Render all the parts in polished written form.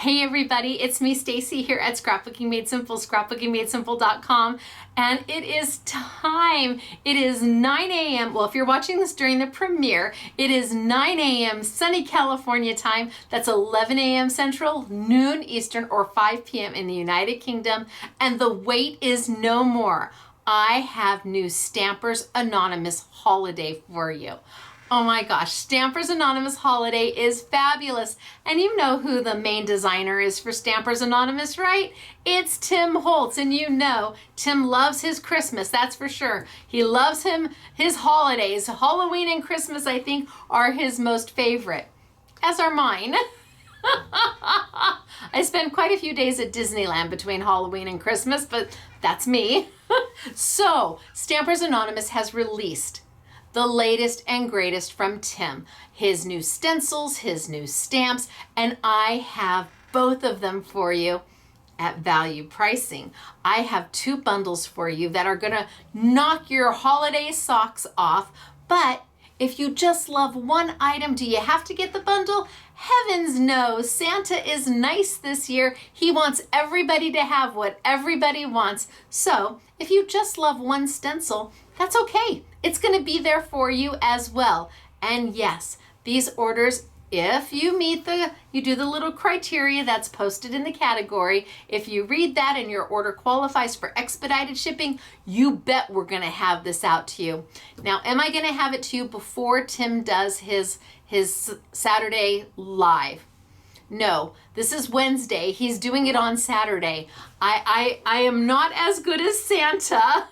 Hey everybody, it's me Stacy here at Scrapbooking Made Simple, scrapbookingmadesimple.com, and it is time. It is 9 a.m. Well, if you're watching this during the premiere, it is 9 a.m. sunny California time. That's 11 a.m. Central, noon Eastern, or 5 p.m. in the United Kingdom, and the wait is no more. I have new Stampers Anonymous holiday for you. Oh my gosh, Stampers Anonymous Holiday is fabulous. And you know who the main designer is for Stampers Anonymous, right? It's Tim Holtz, and you know Tim loves his Christmas, that's for sure. He loves his holidays. Halloween and Christmas, I think, are his most favorite, as are mine. I spend quite a few days at Disneyland between Halloween and Christmas, but that's me. So, Stampers Anonymous has released the latest and greatest from Tim. His new stencils, his new stamps, and I have both of them for you at value pricing. I have two bundles for you that are gonna knock your holiday socks off, but if you just love one item, do you have to get the bundle? Heavens no, Santa is nice this year. He wants everybody to have what everybody wants. So if you just love one stencil, that's okay. It's gonna be there for you as well. And yes, these orders, if you meet you do the little criteria that's posted in the category, if you read that and your order qualifies for expedited shipping, you bet we're gonna have this out to you. Now, am I gonna have it to you before Tim does his Saturday live? No, this is Wednesday. He's doing it on Saturday. I am not as good as Santa.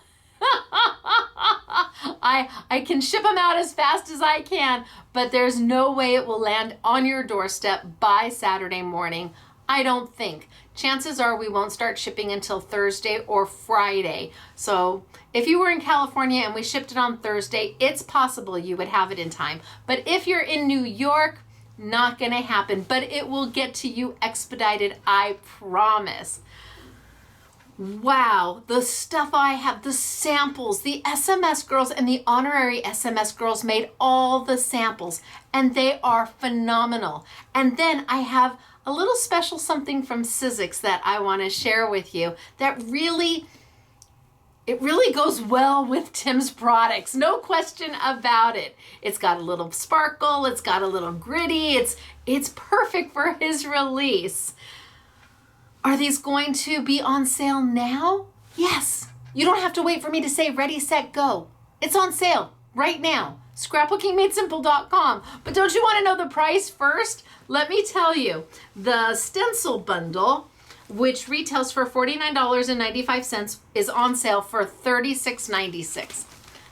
I can ship them out as fast as I can, but there's no way it will land on your doorstep by Saturday morning. I don't think. Chances are we won't start shipping until Thursday or Friday. So if you were in California and we shipped it on Thursday, it's possible you would have it in time. But if you're in New York, not gonna happen, but it will get to you expedited, I promise. Wow, the stuff I have, the samples, the SMS girls and the honorary SMS girls made all the samples, and they are phenomenal. And then I have a little special something from Sizzix that I want to share with you that really goes well with Tim's products, no question about it. It's got a little sparkle, it's got a little gritty, it's perfect for his release. Are these going to be on sale now? Yes. You don't have to wait for me to say ready, set, go. It's on sale right now. Scrapbookingmadesimple.com. But don't you want to know the price first? Let me tell you. The stencil bundle, which retails for $49.95, is on sale for $36.96.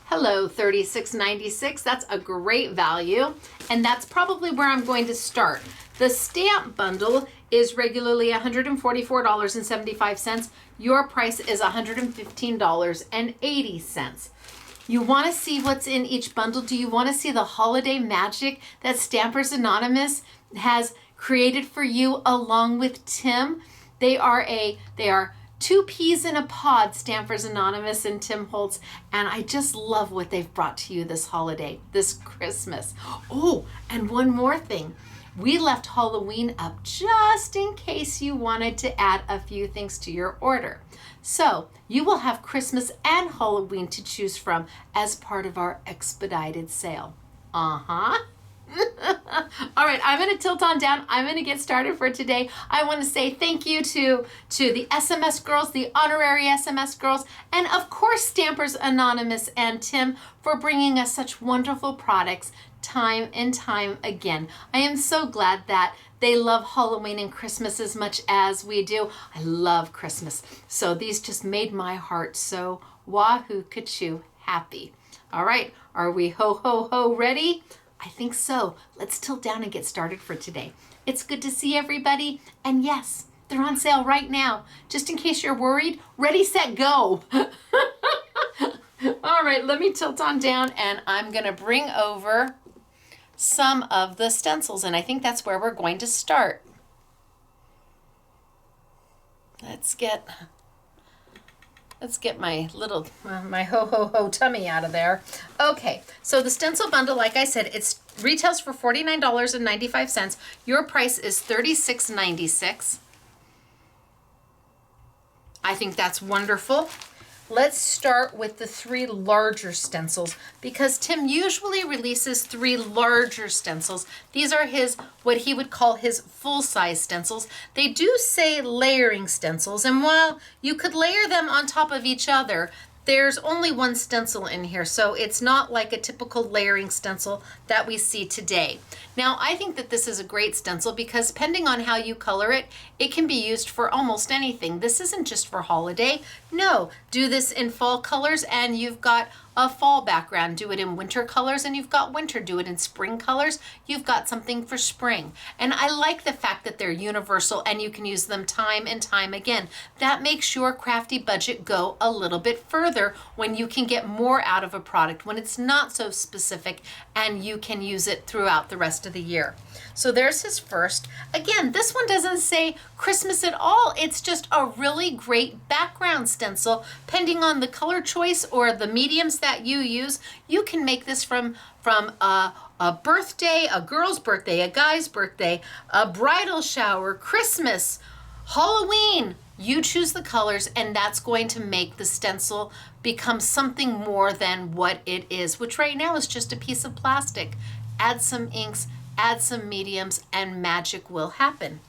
Hello, $36.96. That's a great value, and that's probably where I'm going to start. The stamp bundle is regularly $144.75. Your price is $115.80. You want to see what's in each bundle? Do you want to see the holiday magic that Stampers Anonymous has created for you along with Tim? They are two peas in a pod, Stampers Anonymous and Tim Holtz, and I just love what they've brought to you this holiday, this Christmas. Oh, and one more thing. We left Halloween up just in case you wanted to add a few things to your order. So you will have Christmas and Halloween to choose from as part of our expedited sale. Uh-huh. All right, I'm going to tilt on down. I'm going to get started for today. I want to say thank you to the SMS girls, the honorary SMS girls, and of course Stampers Anonymous and Tim for bringing us such wonderful products time and time again. I am so glad that they love Halloween and Christmas as much as we do. I love Christmas. So these just made my heart so wahoo kachoo happy. All right, are we ho ho ho ready? I think so. Let's tilt down and get started for today. It's good to see everybody. And yes, they're on sale right now. Just in case you're worried, ready, set, go. All right, let me tilt on down and I'm gonna bring over some of the stencils, and I think that's where we're going to start. Let's get Let's get my little, my ho tummy out of there. Okay, so the stencil bundle, like I said, it's retails for $49.95. Your price is $36.96. I think that's wonderful. Let's start with the 3 larger stencils because Tim usually releases 3 larger stencils. These are his, what he would call his full-size stencils. They do say layering stencils, and while you could layer them on top of each other, there's only 1 stencil in here, so it's not like a typical layering stencil that we see today. Now, I think that this is a great stencil because depending on how you color it, it can be used for almost anything. This isn't just for holiday. No, do this in fall colors and you've got a fall background. Do it in winter colors and you've got winter. Do it in spring colors. You've got something for spring. And I like the fact that they're universal and you can use them time and time again. That makes your crafty budget go a little bit further when you can get more out of a product, when it's not so specific and you can use it throughout the rest of the year. So there's his first. Again, this one doesn't say Christmas at all. It's just a really great background stencil. Depending on the color choice or the mediums that you use, you can make this from a birthday, a girl's birthday, a guy's birthday, a bridal shower, Christmas, Halloween. You choose the colors and that's going to make the stencil become something more than what it is, which right now is just a piece of plastic. Add some inks, add some mediums, and magic will happen.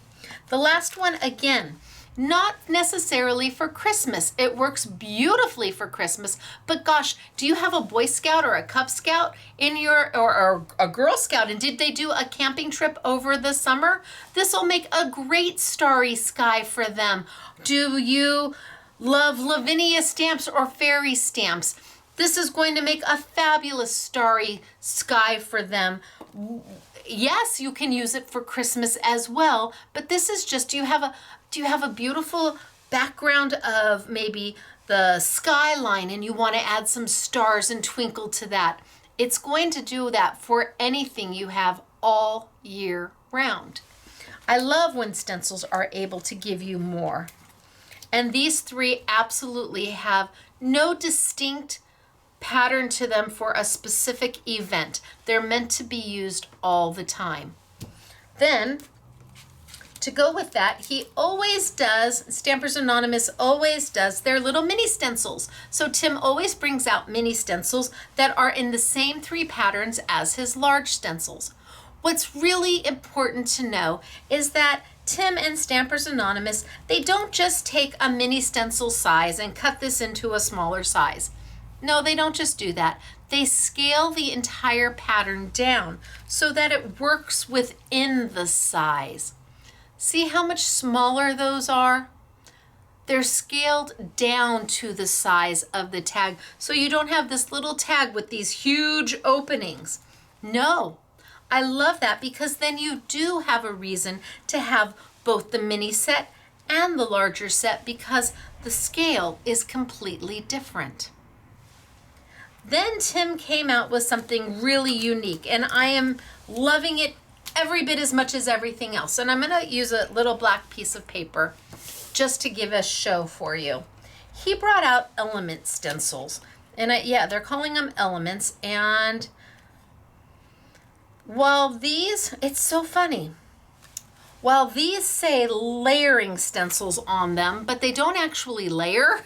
The last one, again, not necessarily for Christmas. It works beautifully for Christmas, but gosh, do you have a Boy Scout or a Cub Scout in your, or a Girl Scout, and did they do a camping trip over the summer? This will make a great starry sky for them. Do you love Lavinia stamps or fairy stamps? This is going to make a fabulous starry sky for them. Yes, you can use it for Christmas as well, but this is just, do you have a beautiful background of maybe the skyline and you want to add some stars and twinkle to that? It's going to do that for anything you have all year round. I love when stencils are able to give you more. And these 3 absolutely have no distinct pattern to them for a specific event. They're meant to be used all the time. Then, to go with that, he always does, Stampers Anonymous always does their little mini stencils. So Tim always brings out mini stencils that are in the same 3 patterns as his large stencils. What's really important to know is that Tim and Stampers Anonymous, they don't just take a mini stencil size and cut this into a smaller size. No, they don't just do that. They scale the entire pattern down so that it works within the size. See how much smaller those are? They're scaled down to the size of the tag, so you don't have this little tag with these huge openings. No, I love that because then you do have a reason to have both the mini set and the larger set because the scale is completely different. Then Tim came out with something really unique, and I am loving it every bit as much as everything else. And I'm going to use a little black piece of paper just to give a show for you. He brought out element stencils, and they're calling them elements. And while these, it's so funny. While these say layering stencils on them, but they don't actually layer,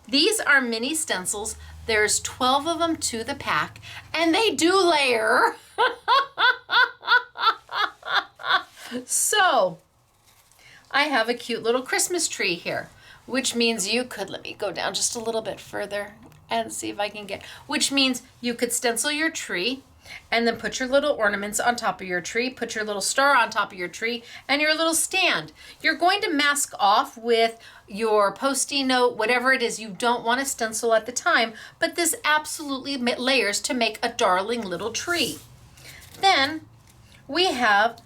these are mini stencils. There's 12 of them to the pack, and they do layer. So, I have a cute little Christmas tree here, which means you could, let me go down just a little bit further and see if I can get, which means you could stencil your tree and then put your little ornaments on top of your tree, put your little star on top of your tree, and your little stand. You're going to mask off with your Post-it note, whatever it is you don't want to stencil at the time, but this absolutely layers to make a darling little tree. Then we have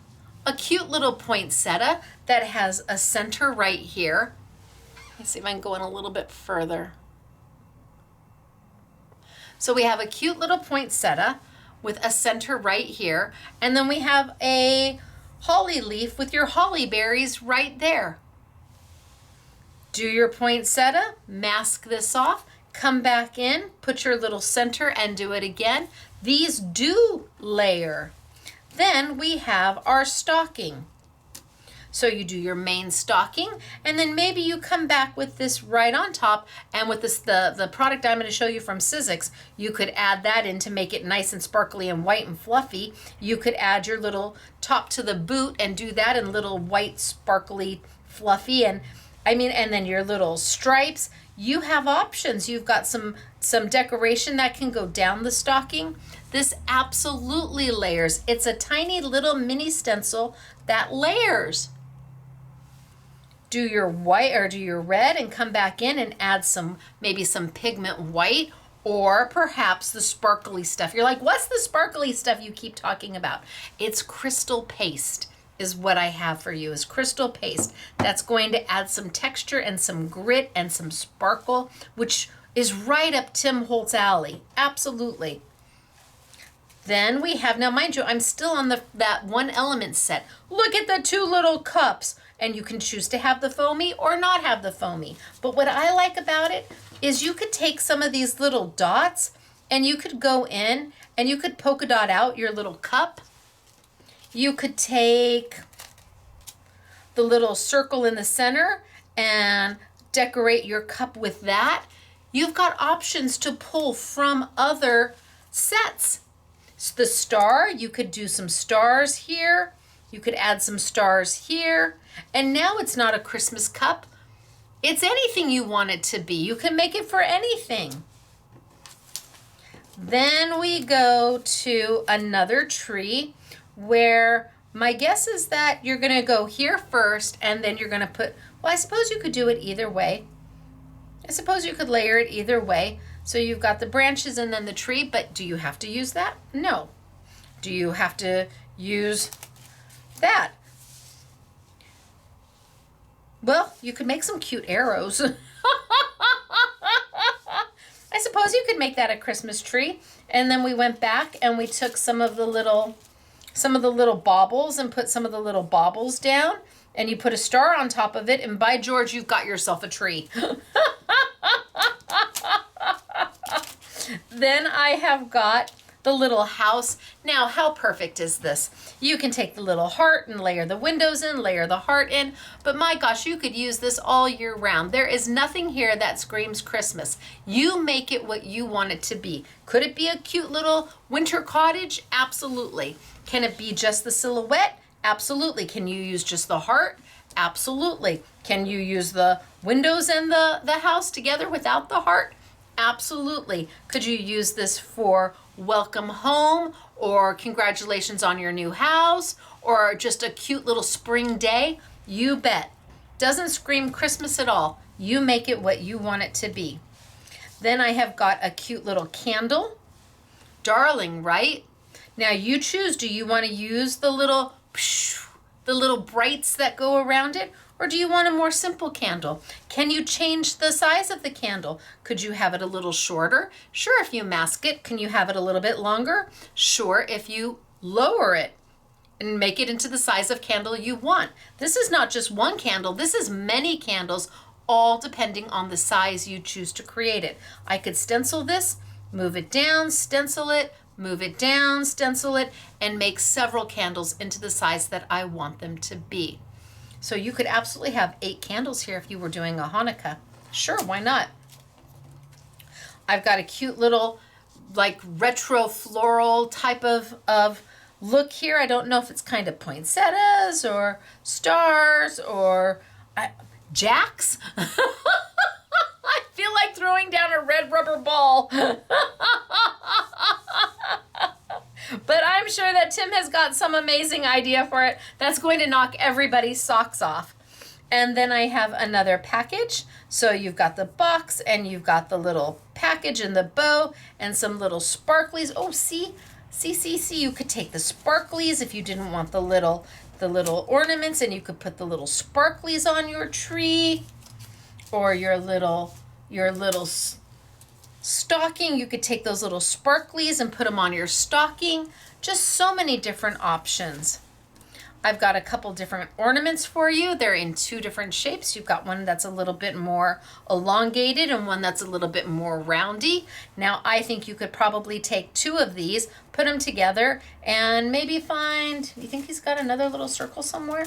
a cute little poinsettia that has a center right here. Let's see if I can go in a little bit further. So we have a cute little poinsettia with a center right here, and then we have a holly leaf with your holly berries right there. Do your poinsettia, mask this off, come back in, put your little center and do it again. These do layer. Then we have our stocking. So you do your main stocking, and then maybe you come back with this right on top, and with this the product I'm going to show you from Sizzix, you could add that in to make it nice and sparkly and white and fluffy. You could add your little top to the boot and do that in little white, sparkly, fluffy, and then your little stripes. You have options. You've got some decoration that can go down the stocking. This absolutely layers. It's a tiny little mini stencil that layers. Do your white or do your red and come back in and add maybe some pigment white, or perhaps the sparkly stuff. You're like, what's the sparkly stuff you keep talking about? It's crystal paste is what I have for you, is crystal paste. That's going to add some texture and some grit and some sparkle, which is right up Tim Holtz' alley. Absolutely. Then we have, now mind you, I'm still on that one element set. Look at the two little cups. And you can choose to have the foamy or not have the foamy. But what I like about it is you could take some of these little dots and you could go in and you could polka dot out your little cup. You could take the little circle in the center and decorate your cup with that. You've got options to pull from other sets. So the star, you could do some stars here. You could add some stars here. And now it's not a Christmas cup. It's anything you want it to be. You can make it for anything. Then we go to another tree where my guess is that you're going to go here first and then you're going to put, well, I suppose you could do it either way. I suppose you could layer it either way. So you've got the branches and then the tree, but do you have to use that? No. Do you have to use that? Well, you could make some cute arrows. I suppose you could make that a Christmas tree. And then we went back and we took some of the little baubles and put some of the little baubles down, and you put a star on top of it, and by George, you've got yourself a tree. Then I have got the little house. Now, how perfect is this? You can take the little heart and layer the windows in, layer the heart in, but my gosh, you could use this all year round. There is nothing here that screams Christmas. You make it what you want it to be. Could it be a cute little winter cottage? Absolutely. Can it be just the silhouette? Absolutely. Can you use just the heart? Absolutely. Can you use the windows and the house together without the heart? Absolutely. Could you use this for welcome home, or congratulations on your new house, or just a cute little spring day? You bet. Doesn't scream Christmas at all. You make it what you want it to be. Then I have got a cute little candle. Darling, right? Now you choose, do you want to use the little brights that go around it? Or do you want a more simple candle? Can you change the size of the candle? Could you have it a little shorter? Sure, if you mask it. Can you have it a little bit longer? Sure, if you lower it and make it into the size of candle you want. This is not just one candle. This is many candles, all depending on the size you choose to create it. I could stencil this, move it down, stencil it, move it down, stencil it, and make several candles into the size that I want them to be. So you could absolutely have 8 candles here if you were doing a Hanukkah. Sure, why not? I've got a cute little like retro floral type of look here. I don't know if it's kind of poinsettias or stars or jacks. I feel like throwing down a red rubber ball. But I'm sure that Tim has got some amazing idea for it that's going to knock everybody's socks off. And then I have another package. So you've got the box and you've got the little package and the bow and some little sparklies. Oh, see, you could take the sparklies if you didn't want the little ornaments, and you could put the little sparklies on your tree, or your little stocking. You could take those little sparklies and put them on your stocking. Just so many different options. I've got a couple different ornaments for you. They're in two different shapes. You've got one that's a little bit more elongated and one that's a little bit more roundy. Now, I think you could probably take two of these, put them together, and maybe find, you think he's got another little circle somewhere?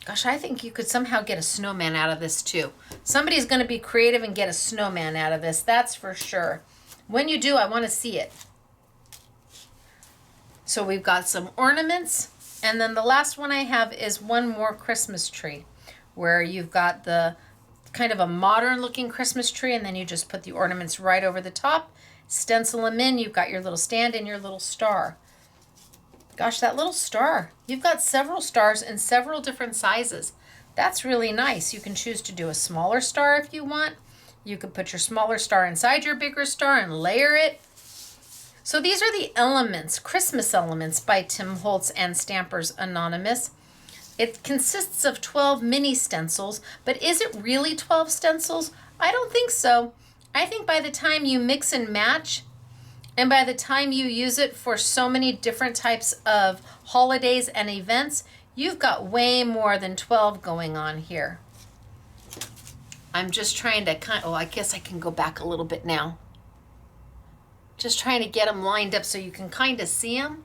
Gosh, I think you could somehow get a snowman out of this too. Somebody's going to be creative and get a snowman out of this, that's for sure. When you do, I want to see it. So we've got some ornaments, and then the last one I have is one more Christmas tree, where you've got the kind of a modern looking Christmas tree, and then you just put the ornaments right over the top, stencil them in. You've got your little stand and your little star. Gosh, that little star. You've got several stars in several different sizes. That's really nice. You can choose to do a smaller star if you want. You could put your smaller star inside your bigger star and layer it. So these are the elements, Christmas elements by Tim Holtz and Stampers Anonymous. It consists of 12 mini stencils, but is it really 12 stencils? I don't think so. I think by the time you mix and match, and by the time you use it for so many different types of holidays and events, you've got way more than 12 going on here. I'm just trying to I guess I can go back a little bit now. Just trying to get them lined up so you can kind of see them.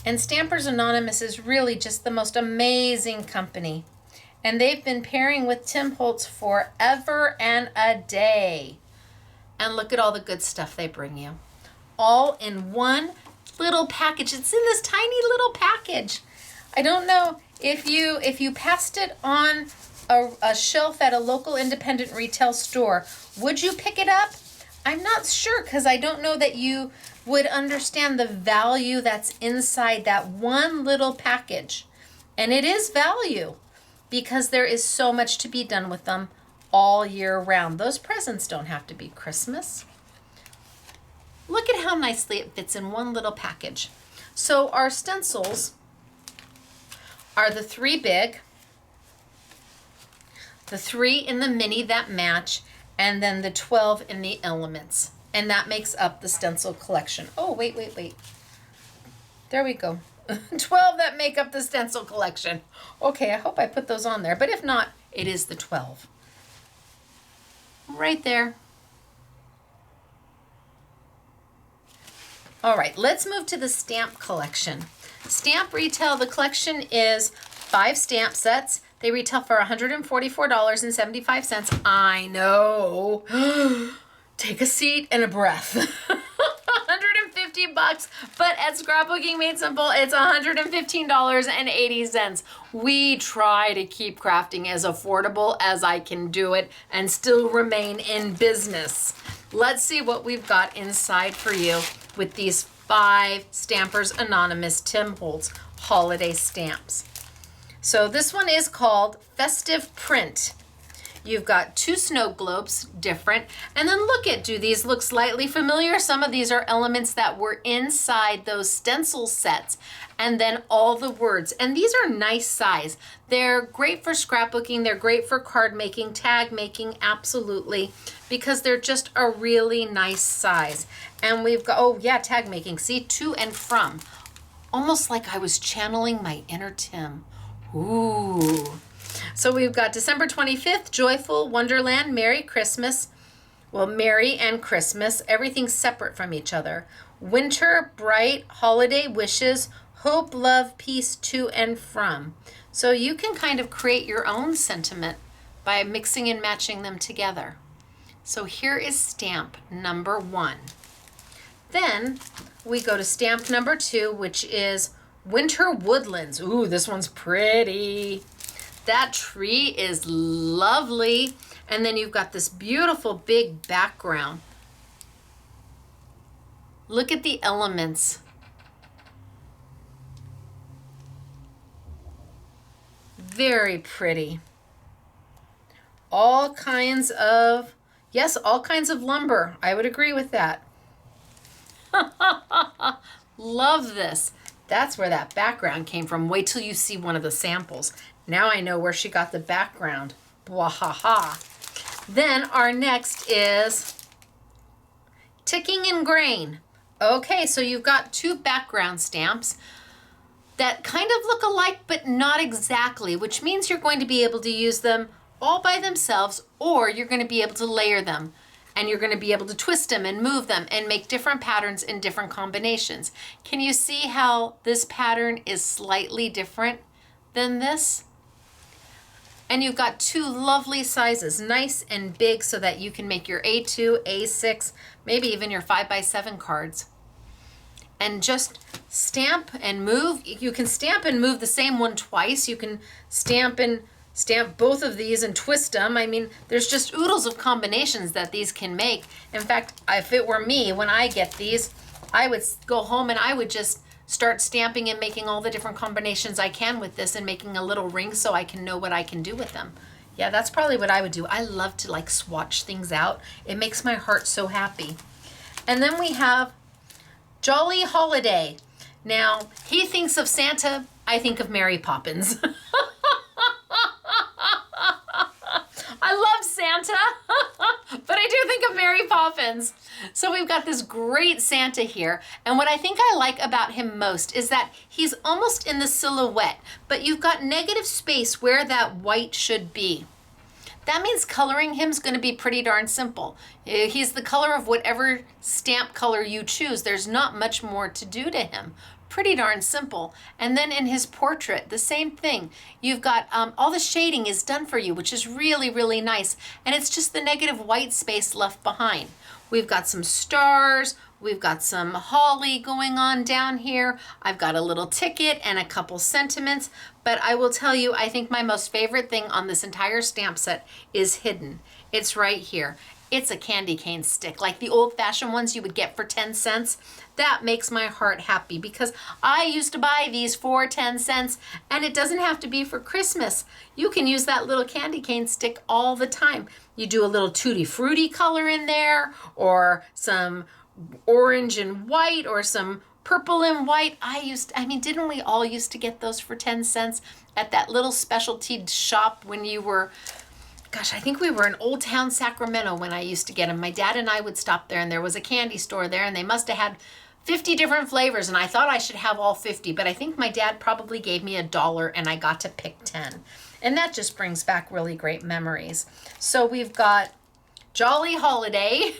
And Stampers Anonymous is really just the most amazing company. And they've been pairing with Tim Holtz forever and a day. And look at all the good stuff they bring you. All in one little package. It's in this tiny little package. I don't know if you passed it on a shelf at a local independent retail store, would you pick it up? I'm not sure, because I don't know that you would understand the value that's inside that one little package. And it is value, because there is so much to be done with them all year round. Those presents don't have to be Christmas. Look at how nicely it fits in one little package. So our stencils are the 3 big, the 3 in the mini that match, and then the 12 in the elements. And that makes up the stencil collection. Oh, wait. There we go. 12 that make up the stencil collection. Okay, I hope I put those on there, but if not, it is the 12. Right there. All right, let's move to the stamp collection. Stamp retail, the collection is 5 stamp sets. They retail for $144.75. I know. Take a seat and a breath. $150, but at Scrapbooking Made Simple, it's $115.80. We try to keep crafting as affordable as I can do it and still remain in business. Let's see what we've got inside for you with these 5 Stampers Anonymous Tim Holtz holiday stamps. So this one is called Festive Print. You've got 2 snow globes, different. And then do these look slightly familiar? Some of these are elements that were inside those stencil sets. And then all the words. And these are nice size. They're great for scrapbooking. They're great for card making, tag making, absolutely. Because they're just a really nice size. And we've got, tag making. See, to and from. Almost like I was channeling my inner Tim. Ooh. So we've got December 25th, Joyful Wonderland, Merry Christmas. Well, Merry and Christmas, everything's separate from each other. Winter, Bright, Holiday Wishes, Hope, Love, Peace, to and from. So you can kind of create your own sentiment by mixing and matching them together. So here is stamp number 1. Then we go to stamp number 2, which is Winter Woodlands. Ooh, this one's pretty. That tree is lovely. And then you've got this beautiful big background. Look at the elements. Very pretty. All kinds of lumber. I would agree with that. Love this. That's where that background came from. Wait till you see one of the samples. Now I know where she got the background. Wahaha. Then our next is ticking and grain. Okay, so you've got two background stamps that kind of look alike, but not exactly, which means you're going to be able to use them all by themselves, or you're going to be able to layer them, and you're going to be able to twist them and move them and make different patterns in different combinations. Can you see how this pattern is slightly different than this? And you've got two lovely sizes, nice and big, so that you can make your A2, A6, maybe even your 5x7 cards. And just stamp and move. You can stamp and move the same one twice. You can stamp both of these and twist them. I mean, there's just oodles of combinations that these can make. In fact, if it were me, when I get these, I would go home and I would just start stamping and making all the different combinations I can with this and making a little ring so I can know what I can do with them. Yeah, that's probably what I would do. I love to like swatch things out. It makes my heart so happy. And then we have Jolly Holiday. Now, he thinks of Santa, I think of Mary Poppins. I love Santa, but I do think of Mary Poppins. So we've got this great Santa here. And what I think I like about him most is that he's almost in the silhouette, but you've got negative space where that white should be. That means coloring him is going to be pretty darn simple. He's the color of whatever stamp color you choose. There's not much more to do to him. Pretty darn simple. And then in his portrait, the same thing. You've got all the shading is done for you, which is really, really nice. And it's just the negative white space left behind. We've got some stars. We've got some holly going on down here. I've got a little ticket and a couple sentiments. But I will tell you, I think my most favorite thing on this entire stamp set is hidden. It's right here. It's a candy cane stick, like the old-fashioned ones you would get for 10 cents. That makes my heart happy because I used to buy these for 10 cents, and it doesn't have to be for Christmas. You can use that little candy cane stick all the time. You do a little tutti frutti color in there, or some orange and white, or some purple and white. I mean, didn't we all used to get those for 10 cents at that little specialty shop when you were, gosh, I think we were in Old Town Sacramento when I used to get them. My dad and I would stop there, and there was a candy store there, and they must have had 50 different flavors, and I thought I should have all 50, but I think my dad probably gave me $1 and I got to pick 10. And that just brings back really great memories. So we've got Jolly Holiday,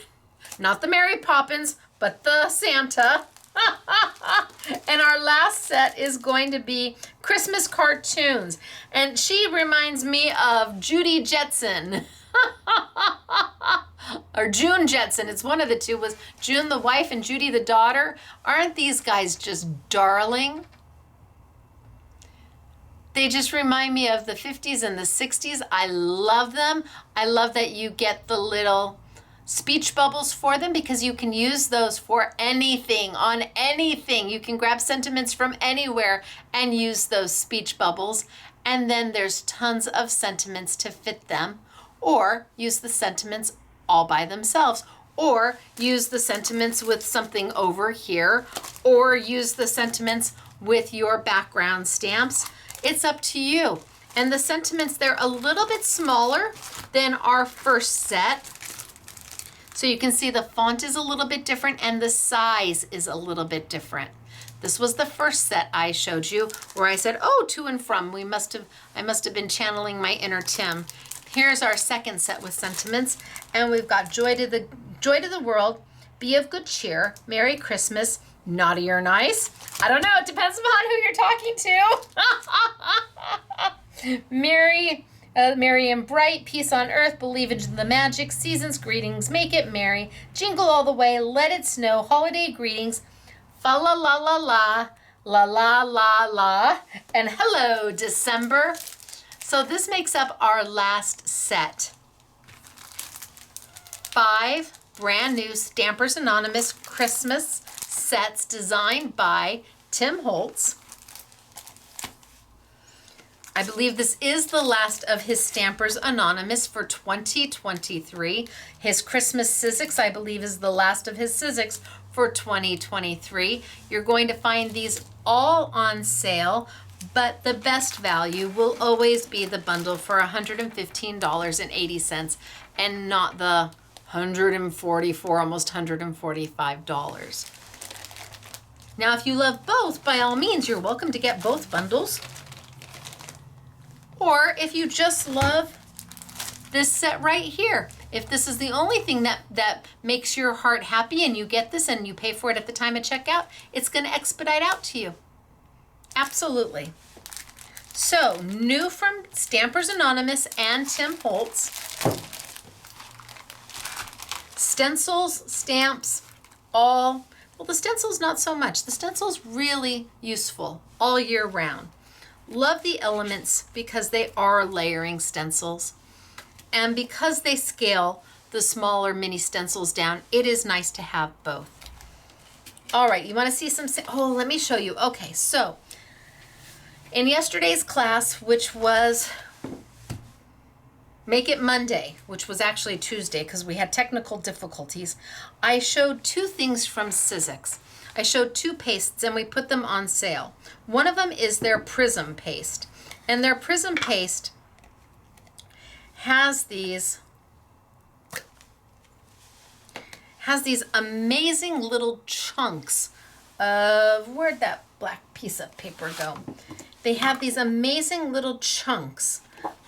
not the Mary Poppins, but the Santa. And our last set is going to be Christmas cartoons. And she reminds me of Judy Jetson. Or June Jetson. It's one of the two. Was June the wife and Judy the daughter? Aren't these guys just darling? They just remind me of the 50s and the 60s. I love them. I love that you get the little speech bubbles for them because you can use those for anything, on anything. You can grab sentiments from anywhere and use those speech bubbles. And then there's tons of sentiments to fit them, or use the sentiments all by themselves, or use the sentiments with something over here, or use the sentiments with your background stamps. It's up to you. And the sentiments, they're a little bit smaller than our first set. So you can see the font is a little bit different and the size is a little bit different. This was the first set I showed you where I said, oh, to and from. I must have been channeling my inner Tim. Here's our second set with sentiments. And we've got joy to the world, be of good cheer, Merry Christmas, naughty or nice. I don't know, it depends upon who you're talking to. Merry and bright, peace on earth, believe in the magic, seasons, greetings, make it merry, jingle all the way, let it snow, holiday greetings, fa la la la la, la la la la, and hello, December. So this makes up our last set. 5 brand new Stampers Anonymous Christmas sets designed by Tim Holtz. I believe this is the last of his Stampers Anonymous for 2023. His Christmas Sizzix, I believe, is the last of his Sizzix for 2023. You're going to find these all on sale But the best value will always be the bundle for $115.80 and not the $144, almost $145. Now, if you love both, by all means, you're welcome to get both bundles. Or if you just love this set right here, if this is the only thing that makes your heart happy and you get this and you pay for it at the time of checkout, it's going to expedite out to you. Absolutely. So, new from Stampers Anonymous and Tim Holtz. Stencils, stamps, all. Well, the stencils not so much. The stencils really useful all year round. Love the elements because they are layering stencils. And because they scale the smaller mini stencils down, it is nice to have both. All right, you want to see some, oh, let me show you. Okay, so in yesterday's class, which was Make It Monday, which was actually Tuesday because we had technical difficulties, I showed two things from Sizzix. I showed two pastes and we put them on sale. One of them is their Prism paste. And their Prism paste has these amazing little chunks of, where'd that black piece of paper go? They have these amazing little chunks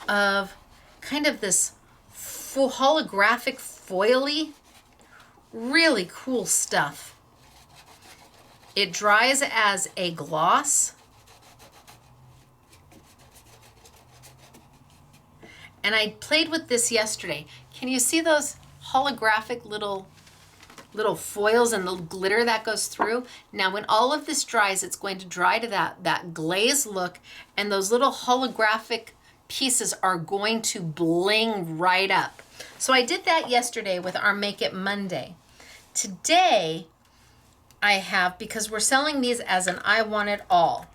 of kind of this holographic foily, really cool stuff. It dries as a gloss. And I played with this yesterday. Can you see those holographic little foils and the glitter that goes through? Now, when all of this dries, it's going to dry to that glaze look, and those little holographic pieces are going to bling right up. So I did that yesterday with our Make It Monday. Today, I have, because we're selling these as an I Want It All,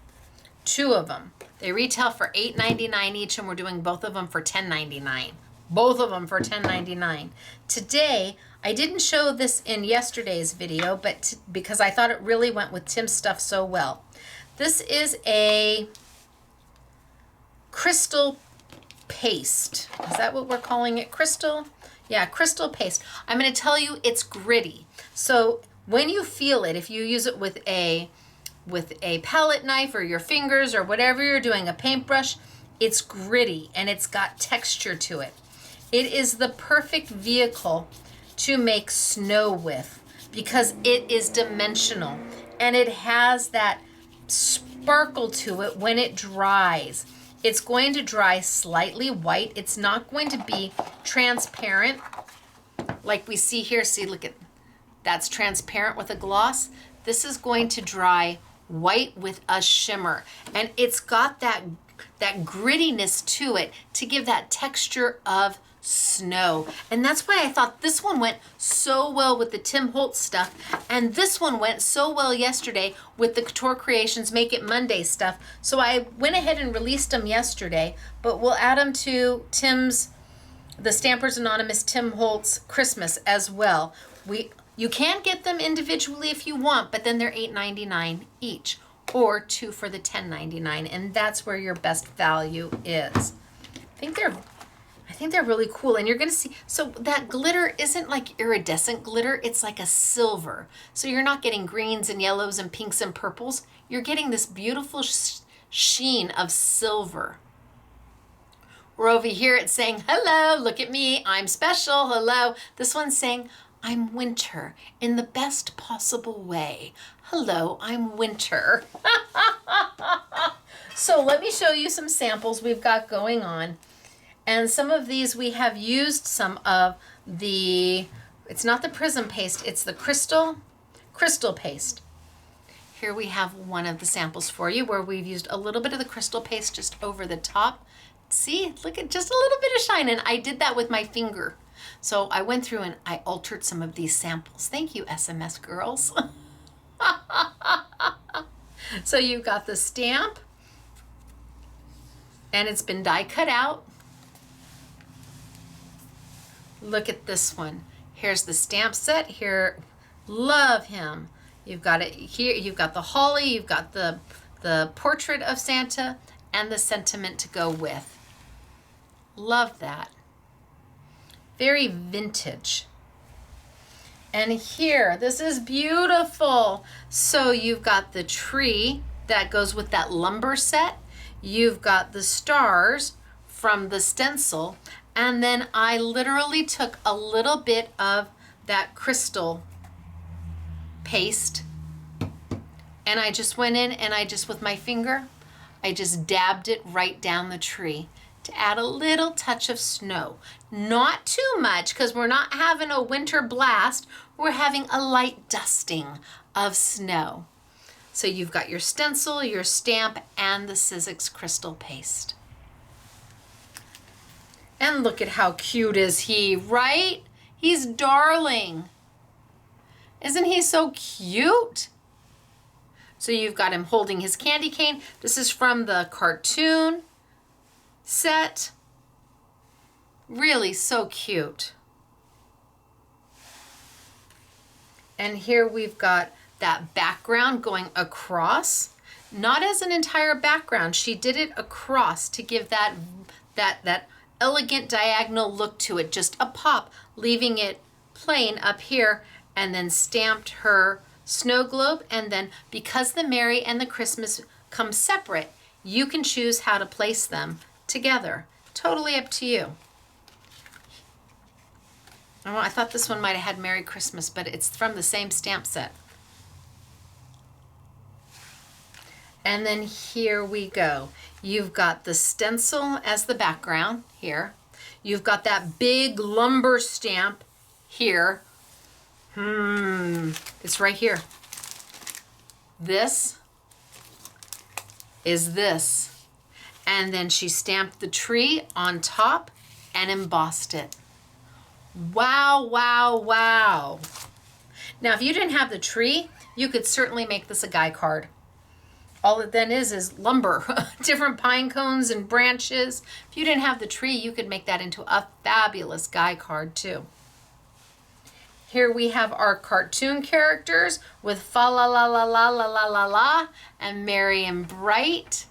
two of them. They retail for $8.99 each, and we're doing both of them for $10.99. Both of them for $10.99. Today, I didn't show this in yesterday's video, but because I thought it really went with Tim's stuff so well. This is a crystal paste. Is that what we're calling it? Crystal? Yeah, crystal paste. I'm going to tell you it's gritty. So when you feel it, if you use it with a palette knife or your fingers or whatever you're doing, a paintbrush, it's gritty and it's got texture to it. It is the perfect vehicle to make snow with because it is dimensional and it has that sparkle to it when it dries. It's going to dry slightly white. It's not going to be transparent like we see here. See, look at, that's transparent with a gloss. This is going to dry white with a shimmer, and it's got that grittiness to it to give that texture of snow. And that's why I thought this one went so well with the Tim Holtz stuff, and this one went so well yesterday with the Couture Creations Make It Monday stuff. So I went ahead and released them yesterday, but we'll add them to the Stampers Anonymous Tim Holtz Christmas as well. You can get them individually if you want, but then they're $8.99 each, or two for the $10.99, and that's where your best value is. I think they're really cool, and you're going to see, so that glitter isn't like iridescent glitter, it's like a silver. So you're not getting greens and yellows and pinks and purples, you're getting this beautiful sheen of silver. We're over here, it's saying, hello, look at me, I'm special, hello. This one's saying, I'm winter in the best possible way. Hello, I'm winter. So let me show you some samples we've got going on. And some of these we have used some of the, it's not the Prism paste, it's the crystal paste. Here we have one of the samples for you where we've used a little bit of the crystal paste just over the top. See, look at just a little bit of shine, and I did that with my finger. So I went through and I altered some of these samples. Thank you, SMS girls. So you've got the stamp, and it's been die cut out. Look at this one. Here's the stamp set here. Love him. You've got it here. You've got the holly. You've got the the portrait of Santa and the sentiment to go with. Love that. Very vintage. And here, this is beautiful. So you've got the tree that goes with that lumber set. You've got the stars from the stencil. And then I literally took a little bit of that crystal paste and I just went in and I just, with my finger, I just dabbed it right down the tree to add a little touch of snow. Not too much, because we're not having a winter blast. We're having a light dusting of snow. So you've got your stencil, your stamp, and the Sizzix crystal paste. And look at how cute is he, right? He's darling. Isn't he so cute? So you've got him holding his candy cane. This is from the cartoon set. Really so cute. And here we've got that background going across. Not as an entire background. She did it across to give that elegant diagonal look to it. Just a pop, leaving it plain up here, and then stamped her snow globe. And then because the Merry and the Christmas come separate, you can choose how to place them together. Totally up to you. Oh, I thought this one might have had Merry Christmas, but it's from the same stamp set. And then here we go. You've got the stencil as the background here. You've got that big lumber stamp here. It's right here. This is this. And then she stamped the tree on top and embossed it. Wow, wow, wow. Now, if you didn't have the tree, you could certainly make this a guy card. All it then is lumber, different pine cones and branches. If you didn't have the tree, you could make that into a fabulous guy card too. Here we have our cartoon characters with fa la la la la la la la la and Merry and Bright.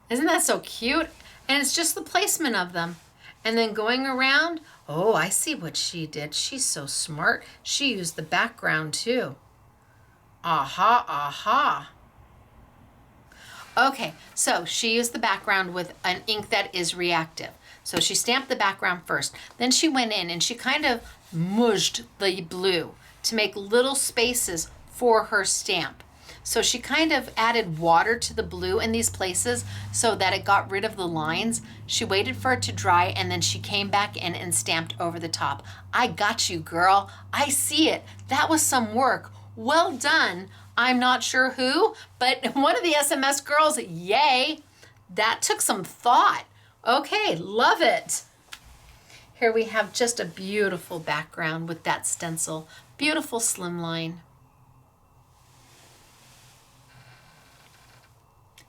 Isn't that so cute? And it's just the placement of them. And then going around, oh, I see what she did. She's so smart. She used the background too. Aha, aha. Okay, so she used the background with an ink that is reactive. So she stamped the background first. Then she went in and she kind of mushed the blue to make little spaces for her stamp. So she kind of added water to the blue in these places so that it got rid of the lines. She waited for it to dry and then she came back in and stamped over the top. I got you, girl. I see it. That was some work. Well done. I'm not sure who, but one of the SMS girls, yay. That took some thought. Okay, love it. Here we have just a beautiful background with that stencil. Beautiful slimline.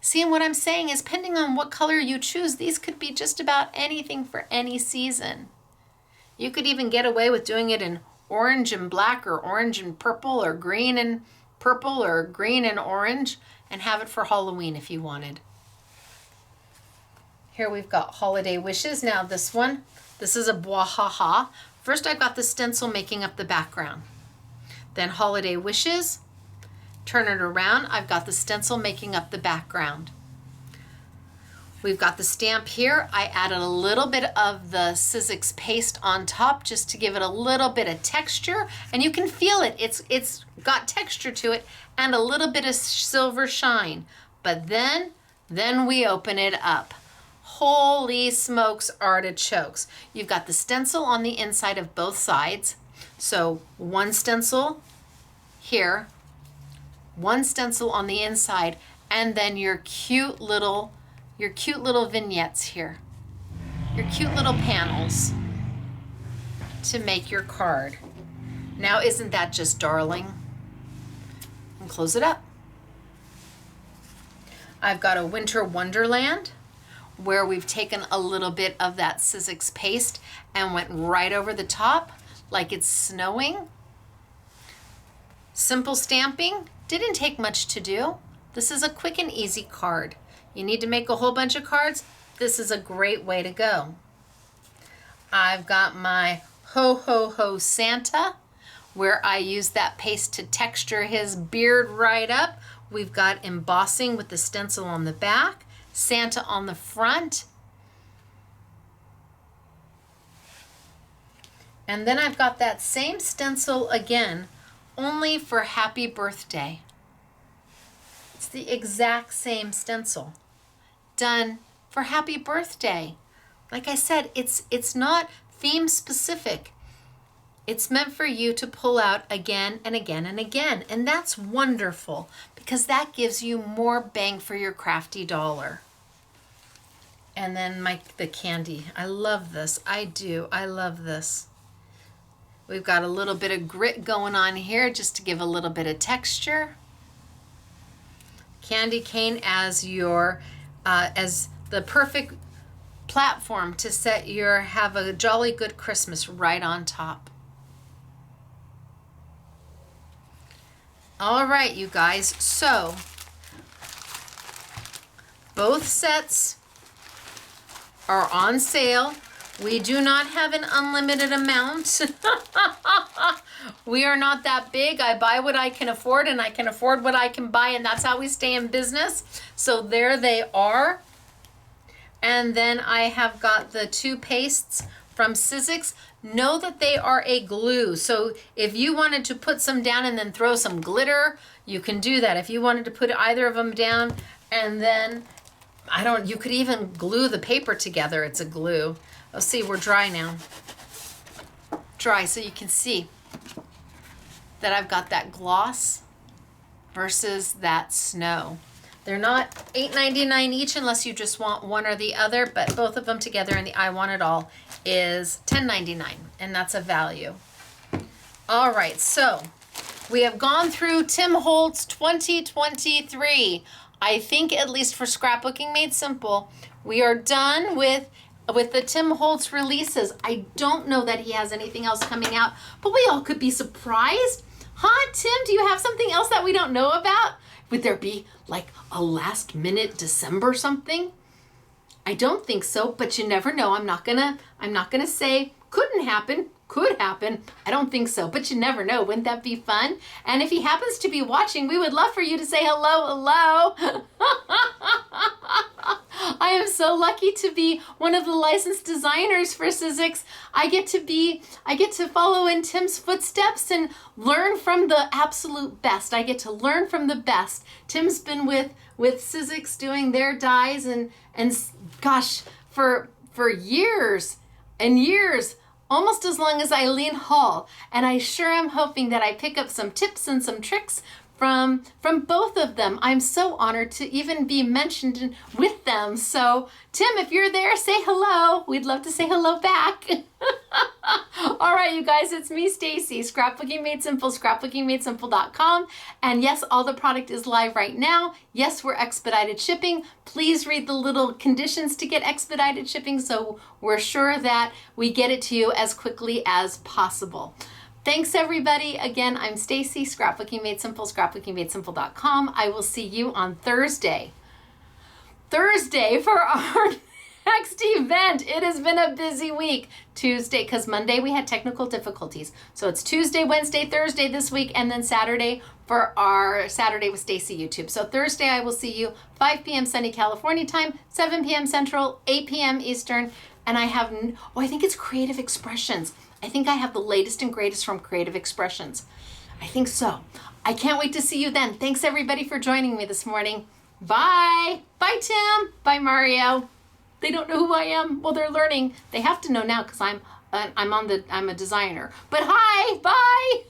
See, and what I'm saying is, depending on what color you choose, these could be just about anything for any season. You could even get away with doing it in orange and black, or orange and purple, or green and purple, or green and orange, and have it for Halloween if you wanted. Here we've got Holiday Wishes. Now this one, this is a bwahaha. First I've got the stencil making up the background. Then Holiday Wishes. Turn it around, I've got the stencil making up the background. We've got the stamp here. I added a little bit of the Sizzix paste on top just to give it a little bit of texture, and you can feel it. It's got texture to it and a little bit of silver shine. But then we open it up. Holy smokes, artichokes. You've got the stencil on the inside of both sides. So one stencil here, one stencil on the inside, and then your cute little vignettes here, your cute little panels to make your card. Now, isn't that just darling? And close it up. I've got a Winter Wonderland where we've taken a little bit of that Sizzix paste and went right over the top like it's snowing. Simple stamping Didn't take much to do. This is a quick and easy card. You need to make a whole bunch of cards. This is a great way to go. I've got my Ho Ho Ho Santa, where I use that paste to texture his beard right up. We've got embossing with the stencil on the back, Santa on the front. And then I've got that same stencil again, only for happy birthday. It's the exact same stencil done for happy birthday. Like I said, it's not theme specific. It's meant for you to pull out again and again and again. And that's wonderful because that gives you more bang for your crafty dollar. And then the candy. I love this. I do. I love this. We've got a little bit of grit going on here just to give a little bit of texture. Candy cane as your as the perfect platform to set your have a jolly good Christmas right on top. All right, you guys. So both sets are on sale. We do not have an unlimited amount. We are not that big. I buy what I can afford and I can afford what I can buy, and that's how we stay in business. So there they are. And then I have got the two pastes from Sizzix. Know that they are a glue. So if you wanted to put some down and then throw some glitter, you can do that. If you wanted to put either of them down and then, you could even glue the paper together. It's a glue. Let's see, we're dry now. Dry, so you can see that I've got that gloss versus that snow. They're not $8.99 each unless you just want one or the other, but both of them together in the I Want It All is $10.99, and that's a value. All right, so we have gone through Tim Holtz 2023. I think, at least for Scrapbooking Made Simple, we are done with the Tim Holtz releases. I don't know that he has anything else coming out, but we all could be surprised. Huh, Tim, do you have something else that we don't know about? Would there be like a last minute December something? I don't think so, but you never know. I'm not gonna say couldn't happen, could happen. I don't think so, but you never know. Wouldn't that be fun? And if he happens to be watching, we would love for you to say hello. I am so lucky to be one of the licensed designers for Sizzix. I get to follow in Tim's footsteps and learn from the absolute best. I get to learn from the best. Tim's been with Sizzix doing their dies and gosh, for years and years, almost as long as Eileen Hall. And I sure am hoping that I pick up some tips and some tricks from both of them. I'm so honored to even be mentioned with them. So Tim, if you're there, say hello. We'd love to say hello back. All right, you guys, it's me, Stacy, Scrapbooking Made Simple, scrapbookingmadesimple.com. And yes, all the product is live right now. Yes, we're expedited shipping. Please read the little conditions to get expedited shipping so we're sure that we get it to you as quickly as possible. Thanks, everybody. Again, I'm Stacy, Scrapbooking Made Simple, scrapbookingmadesimple.com. I will see you on Thursday for our next event. It has been a busy week. Tuesday, because Monday we had technical difficulties. So it's Tuesday, Wednesday, Thursday this week, and then Saturday for our Saturday with Stacy YouTube. So Thursday I will see you 5 p.m. sunny California time, 7 p.m. Central, 8 p.m. Eastern, and I have, I think it's Creative Expressions. I think I have the latest and greatest from Creative Expressions. I think so. I can't wait to see you then. Thanks everybody for joining me this morning. Bye. Bye, Tim. Bye, Mario. They don't know who I am. Well, they're learning. They have to know now because I'm a designer. But hi. Bye.